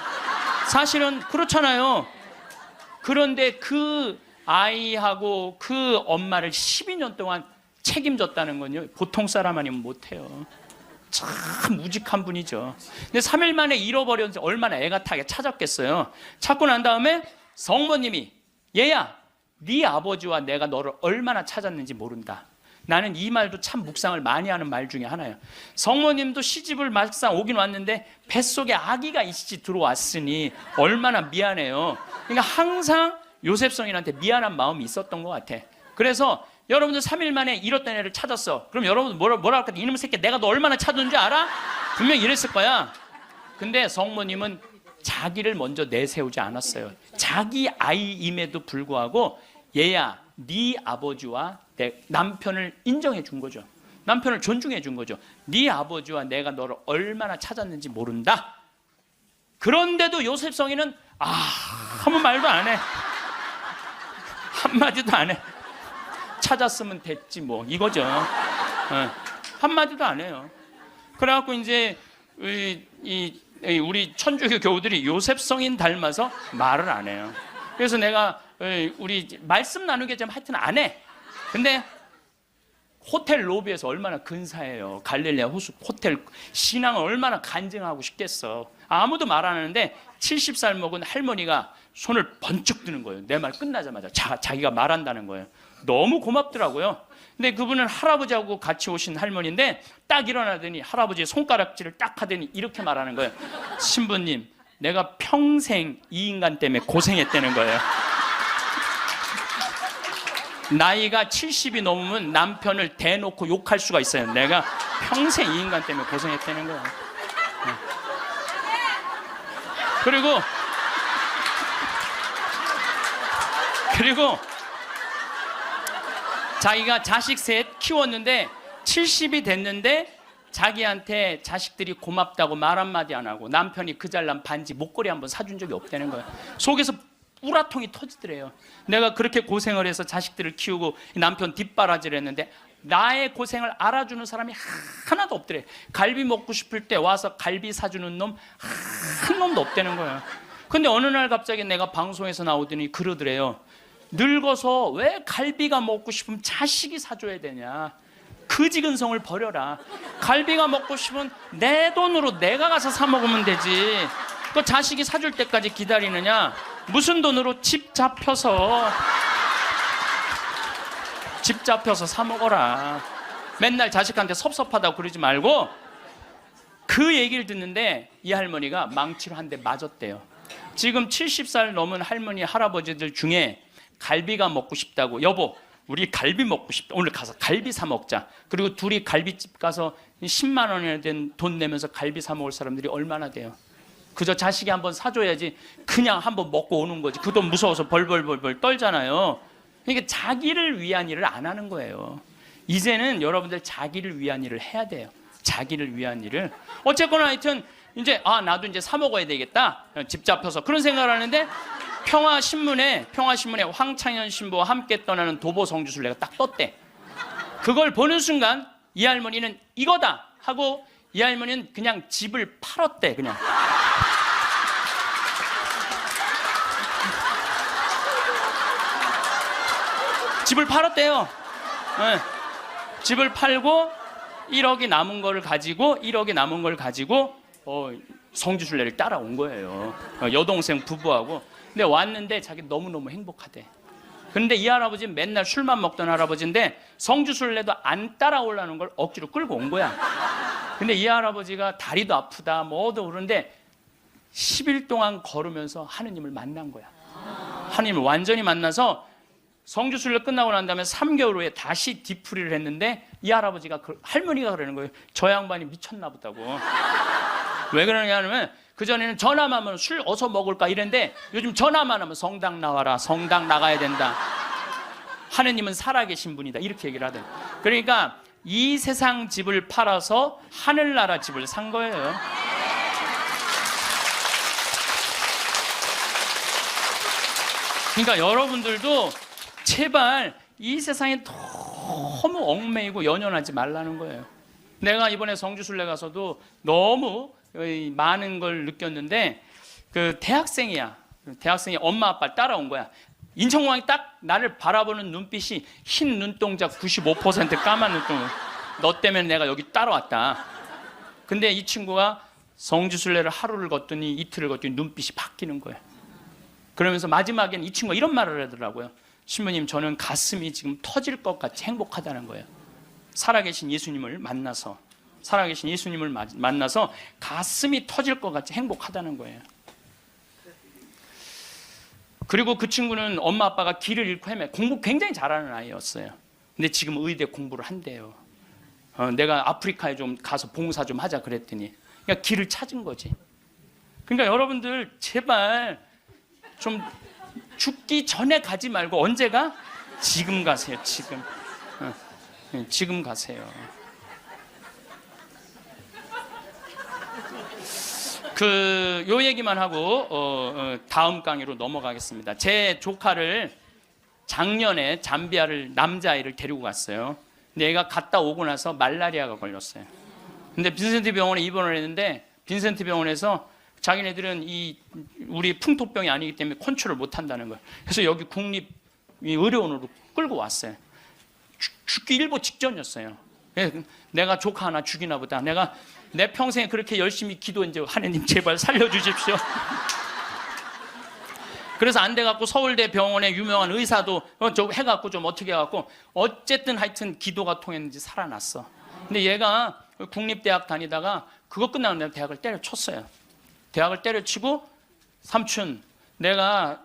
사실은 그렇잖아요. 그런데 그 아이하고 그 엄마를 12년 동안 책임졌다는 건요 보통 사람 아니면 못해요. 참 우직한 분이죠. 근데 3일 만에 잃어버렸는데 얼마나 애가 타게 찾았겠어요. 찾고 난 다음에 성모님이 얘야 네 아버지와 내가 너를 얼마나 찾았는지 모른다. 나는 이 말도 참 묵상을 많이 하는 말 중에 하나예요. 성모님도 시집을 막상 오긴 왔는데 뱃속에 아기가 이씨 들어왔으니 얼마나 미안해요. 그러니까 항상 요셉 성인한테 미안한 마음이 있었던 것 같아. 그래서 여러분들 3일 만에 잃었던 애를 찾았어. 그럼 여러분들 뭐라 할까? 이놈의 새끼 내가 너 얼마나 찾았는지 알아? 분명히 이랬을 거야. 근데 성모님은 자기를 먼저 내세우지 않았어요. 자기 아이임에도 불구하고 얘야 네 아버지와 내 남편을 인정해 준 거죠. 남편을 존중해 준 거죠. 네 아버지와 내가 너를 얼마나 찾았는지 모른다. 그런데도 요셉 성인은 아무 말도 안 해. 한마디도 안 해. 찾았으면 됐지 뭐 이거죠. 한마디도 안 해요. 그래갖고 이제 우리 천주교 교우들이 요셉 성인 닮아서 말을 안 해요. 그래서 내가 우리 말씀 나누게 좀 하여튼 안 해. 근데 호텔 로비에서 얼마나 근사해요. 갈릴레아 호수 호텔 신앙을 얼마나 간증하고 싶겠어. 아무도 말 안 하는데 70살 먹은 할머니가 손을 번쩍 드는 거예요. 내 말 끝나자마자 자기가 말한다는 거예요. 너무 고맙더라고요. 근데 그분은 할아버지하고 같이 오신 할머니인데 딱 일어나더니 할아버지의 손가락질을 딱 하더니 이렇게 말하는 거예요. 신부님, 내가 평생 이 인간 때문에 고생했다는 거예요. 나이가 70이 넘으면 남편을 대놓고 욕할 수가 있어요. 내가 평생 이 인간 때문에 고생했다는 거야. 그리고 자기가 자식 셋 키웠는데 70이 됐는데 자기한테 자식들이 고맙다고 말 한마디 안 하고 남편이 그 잘난 반지 목걸이 한번 사준 적이 없다는 거야. 속에서 우라통이 터지더래요. 내가 그렇게 고생을 해서 자식들을 키우고 남편 뒷바라지를 했는데 나의 고생을 알아주는 사람이 하나도 없더래. 갈비 먹고 싶을 때 와서 갈비 사주는 놈 한 놈도 없다는 거야. 근데 어느 날 갑자기 내가 방송에서 나오더니 그러더래요. 늙어서 왜 갈비가 먹고 싶으면 자식이 사줘야 되냐. 그지근성을 버려라. 갈비가 먹고 싶으면 내 돈으로 내가 가서 사 먹으면 되지. 그 자식이 사줄 때까지 기다리느냐. 무슨 돈으로 집 잡혀서 사 먹어라. 맨날 자식한테 섭섭하다고 그러지 말고. 그 얘기를 듣는데 이 할머니가 망치로 한 대 맞았대요. 지금 70살 넘은 할머니 할아버지들 중에 갈비가 먹고 싶다고, 여보 우리 갈비 먹고 싶다, 오늘 가서 갈비 사 먹자. 그리고 둘이 갈비집 가서 10만 원이나 된 돈 내면서 갈비 사 먹을 사람들이 얼마나 돼요? 그저 자식이 한번 사줘야지 그냥 한번 먹고 오는 거지. 그 돈 무서워서 벌벌벌벌 떨잖아요. 그러니까 자기를 위한 일을 안 하는 거예요. 이제는 여러분들 자기를 위한 일을 해야 돼요. 자기를 위한 일을. 어쨌거나 하여튼 이제 나도 이제 사 먹어야 되겠다. 집 잡혀서 그런 생각을 하는데 평화신문에 황창현 신부와 함께 떠나는 도보 성주순례가 딱 떴대. 그걸 보는 순간 이 할머니는 이거다 하고 이 할머니는 그냥 집을 팔았대. 그냥 집을 팔았대요. 네. 집을 팔고 1억이 남은 걸 가지고 성주순례를 따라온 거예요. 여동생 부부하고. 근데 왔는데 자기 너무너무 행복하대. 그런데 이 할아버지는 맨날 술만 먹던 할아버지인데 성주순례도 안 따라오려는 걸 억지로 끌고 온 거야. 근데 이 할아버지가 다리도 아프다 뭐도 그러는데 10일 동안 걸으면서 하느님을 만난 거야. 하느님을 완전히 만나서 성주순례 끝나고 난 다음에 3개월 후에 다시 뒤풀이를 했는데 이 할아버지가 할머니가 그러는 거예요. 저 양반이 미쳤나 보다고. 왜 그러냐면 그전에는 전화만 하면 술 어서 먹을까 이랬는데 요즘 전화만 하면 성당 나와라, 성당 나가야 된다, 하느님은 살아계신 분이다, 이렇게 얘기를 하더라고요. 그러니까 이 세상 집을 팔아서 하늘나라 집을 산 거예요. 그러니까 여러분들도 제발 이 세상에 너무 얽매이고 연연하지 말라는 거예요. 내가 이번에 성주순례 가서도 너무 많은 걸 느꼈는데 그 대학생이 엄마 아빠를 따라온 거야. 인천공항이 딱 나를 바라보는 눈빛이 흰 눈동자 95% 까만 눈동자. 너 때문에 내가 여기 따라왔다. 근데 이 친구가 성주순례를 하루를 걷더니 이틀을 걷더니 눈빛이 바뀌는 거예요. 그러면서 마지막에는 이 친구가 이런 말을 하더라고요. 신부님, 저는 가슴이 지금 터질 것 같이 행복하다는 거예요. 살아계신 예수님을 만나서 가슴이 터질 것 같이 행복하다는 거예요. 그리고 그 친구는 엄마 아빠가 길을 잃고 공부 굉장히 잘하는 아이였어요. 근데 지금 의대 공부를 한대요. 내가 아프리카에 좀 가서 봉사 좀 하자 그랬더니 그러니까 길을 찾은 거지. 그러니까 여러분들 제발 좀 죽기 전에 가지 말고 언제 가? 지금 가세요. 지금 가세요. 요 얘기만 하고 다음 강의로 넘어가겠습니다. 제 조카를 작년에 잠비아를 남자아이를 데리고 갔어요. 근데 얘가 갔다 오고 나서 말라리아가 걸렸어요. 근데 빈센트 병원에 입원을 했는데 빈센트 병원에서 자기네들은 우리 풍토병이 아니기 때문에 컨트롤을 못 한다는 거예요. 그래서 여기 국립 의료원으로 끌고 왔어요. 죽기 일보 직전이었어요. 내가 조카 하나 죽이나 보다. 내가 내 평생에 그렇게 열심히 기도했는데 하느님 제발 살려주십시오. 그래서 안 돼갖고 서울대 병원에 유명한 의사도 해갖고 좀 어떻게 해갖고 어쨌든 하여튼 기도가 통했는지 살아났어. 근데 얘가 국립대학 다니다가 그거 끝나고 내가 대학을 때려쳤어요. 대학을 때려치고 삼촌 내가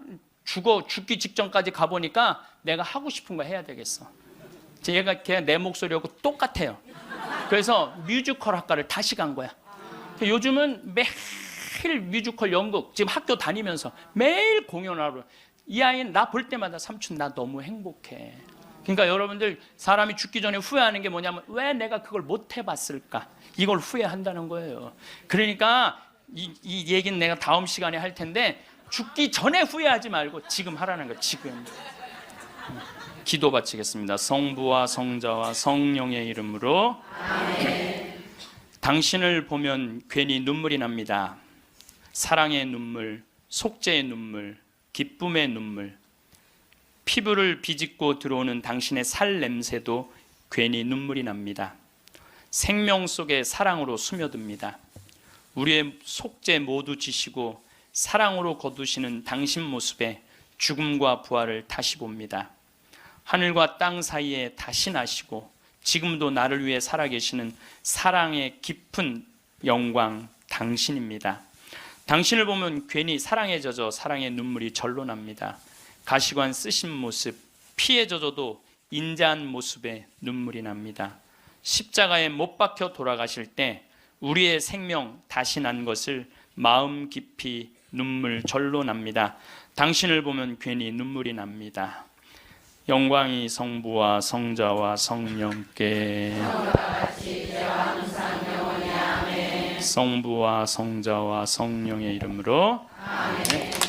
죽기 직전까지 가보니까 내가 하고 싶은 거 해야 되겠어. 걔가 내 목소리하고 똑같아요. 그래서 뮤지컬 학과를 다시 간 거야. 요즘은 매일 뮤지컬 연극, 지금 학교 다니면서 매일 공연하러. 이 아이는 나 볼 때마다 삼촌 나 너무 행복해. 그러니까 여러분들, 사람이 죽기 전에 후회하는 게 뭐냐면 왜 내가 그걸 못 해봤을까, 이걸 후회한다는 거예요. 그러니까 이 얘기는 내가 다음 시간에 할 텐데, 죽기 전에 후회하지 말고 지금 하라는 거예요. 지금. 기도 바치겠습니다. 성부와 성자와 성령의 이름으로. 아멘. 당신을 보면 괜히 눈물이 납니다. 사랑의 눈물, 속죄의 눈물, 기쁨의 눈물. 피부를 비집고 들어오는 당신의 살 냄새도 괜히 눈물이 납니다. 생명 속에 사랑으로 스며듭니다. 우리의 속죄 모두 지시고 사랑으로 거두시는 당신 모습에 죽음과 부활을 다시 봅니다. 하늘과 땅 사이에 다시 나시고 지금도 나를 위해 살아계시는 사랑의 깊은 영광 당신입니다. 당신을 보면 괜히 사랑에 젖어 사랑의 눈물이 절로 납니다. 가시관 쓰신 모습, 피에 젖어도 인자한 모습에 눈물이 납니다. 십자가에 못 박혀 돌아가실 때 우리의 생명 다시 난 것을 마음 깊이 눈물 절로 납니다. 당신을 보면 괜히 눈물이 납니다. 영광이 성부와 성자와 성령께, 성부와 성자와 성령의 이름으로. 아멘.